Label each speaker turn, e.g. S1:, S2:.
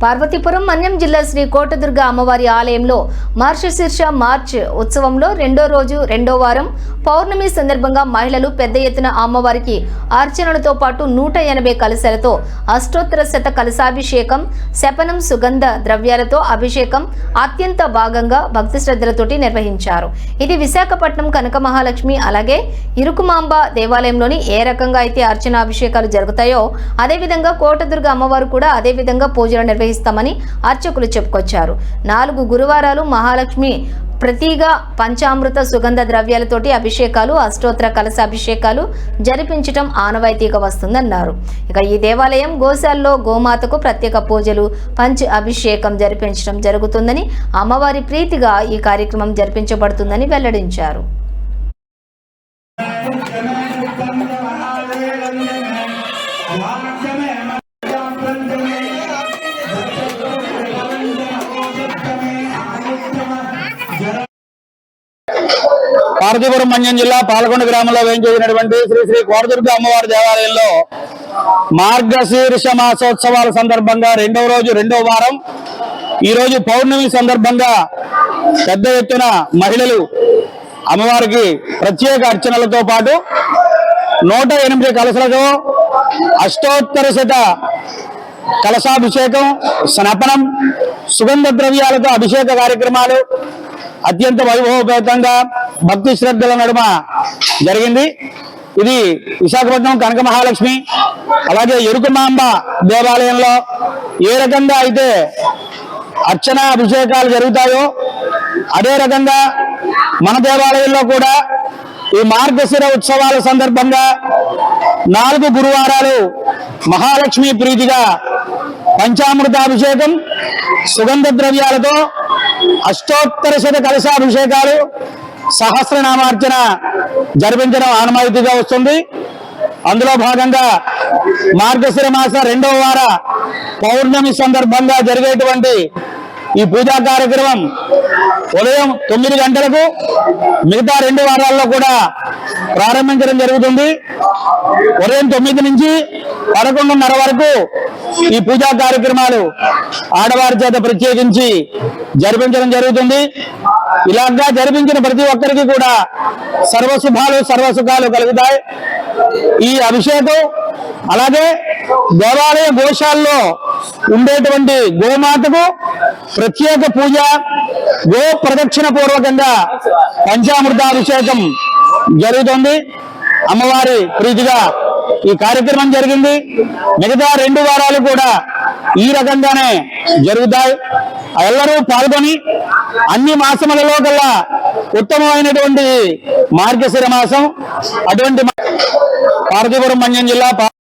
S1: పార్వతీపురం మన్యం జిల్లా శ్రీ కోటదుర్గ అమ్మవారి ఆలయంలో మార్గశీర్ష మార్చ్ ఉత్సవంలో రెండో రోజు రెండో వారం పౌర్ణమి సందర్భంగా మహిళలు పెద్ద ఎత్తున అమ్మవారికి అర్చనలతో పాటు 180 కలశాలతో అష్టోత్తర శత కలశాభిషేకం శపనం సుగంధ ద్రవ్యాలతో అభిషేకం అత్యంత భాగంగా భక్తి శ్రద్ధలతోటి నిర్వహించారు। ఇది విశాఖపట్నం కనక మహాలక్ష్మి అలాగే ఇరుకుమాంబ దేవాలయంలోని ఏ రకంగా అయితే అర్చన అభిషేకాలు జరుగుతాయో అదే విధంగా కోటదుర్గ అమ్మవారు కూడా అదే విధంగా పూజలు నిర్వహిస్తామని అర్చకులు చెప్పుకొచ్చారు। 4 గురువారాలు మహాలక్ష్మి ప్రతిగా పంచామృత సుగంధ ద్రవ్యాలతోటి అభిషేకాలు అష్టోత్తర కలశాభిషేకాలు జరిపించడం ఆనవాయితీగా వస్తుందన్నారు। ఇక ఈ దేవాలయం గోశాలలో గోమాతకు ప్రత్యేక పూజలు పంచ అభిషేకం జరిపించడం జరుగుతుందని అమ్మవారి ప్రీతిగా ఈ కార్యక్రమం జరిపించబడుతుందని వెల్లడించారు।
S2: పార్వతీపురం మన్యం జిల్లా పాలకొండ గ్రామంలో వేయించేసినటువంటి శ్రీ శ్రీ కోటదుర్గ అమ్మవారి దేవాలయంలో మార్గశీర్ష మాసోత్సవాల సందర్భంగా రెండవ రోజు రెండవ వారం ఈ రోజు పౌర్ణమి సందర్భంగా పెద్ద ఎత్తున మహిళలు అమ్మవారికి ప్రత్యేక అర్చనలతో పాటు 108 కలశాలతో అష్టోత్తర శత కలశాభిషేకం స్నపనం సుగంధ ద్రవ్యాలతో అభిషేక కార్యక్రమాలు అత్యంత వైభవపేతంగా భక్తి శ్రద్ధల నడుమ జరిగింది। ఇది విశాఖపట్నం కనక మహాలక్ష్మి అలాగే ఇరుకుమాంబ దేవాలయంలో ఏ రకంగా అయితే అర్చన అభిషేకాలు జరుగుతాయో అదే రకంగా మన దేవాలయంలో కూడా ఈ మార్గశిర ఉత్సవాల సందర్భంగా 4 గురువారాలు మహాలక్ష్మి ప్రీతిగా పంచామృతాభిషేకం సుగంధ ద్రవ్యాలతో అష్టోత్తర శత కలశాభిషేకాలు సహస్రనామార్చన జరిపించడం ఆనవాయితీగా వస్తుంది। అందులో భాగంగా మార్గశిర మాస రెండవ వార పౌర్ణమి సందర్భంగా జరిగేటువంటి ఈ పూజా కార్యక్రమం ఉదయం 9 గంటలకు మిగతా 2 వారాల్లో కూడా ప్రారంభించడం జరుగుతుంది। ఉదయం 9 నుంచి 11:30 వరకు ఈ పూజా కార్యక్రమాలు ఆడవారి చేత ప్రత్యేకించి జరిపించడం జరుగుతుంది। ఇలాగా జరిపించిన ప్రతి ఒక్కరికి కూడా సర్వశుభాలు సర్వసుఖాలు కలుగుతాయి। ఈ అభిషేకం అలాగే దేవాలయ గోశాలలో ఉండేటువంటి గోమాతకు ప్రత్యేక పూజ గో ప్రదక్షిణ పూర్వకంగా పంచామృతాభిషేకం జరుగుతుంది। అమ్మవారి ప్రీతిగా ఈ కార్యక్రమం జరిగింది। మిగతా 2 వారాలు కూడా ఈ రకంగానే జరుగుతాయి। అందరూ పాల్గొని అన్ని మాసములలో కల్లా ఉత్తమమైనటువంటి మార్గశిర మాసం అటువంటి పార్వతీపురం మన్యం జిల్లా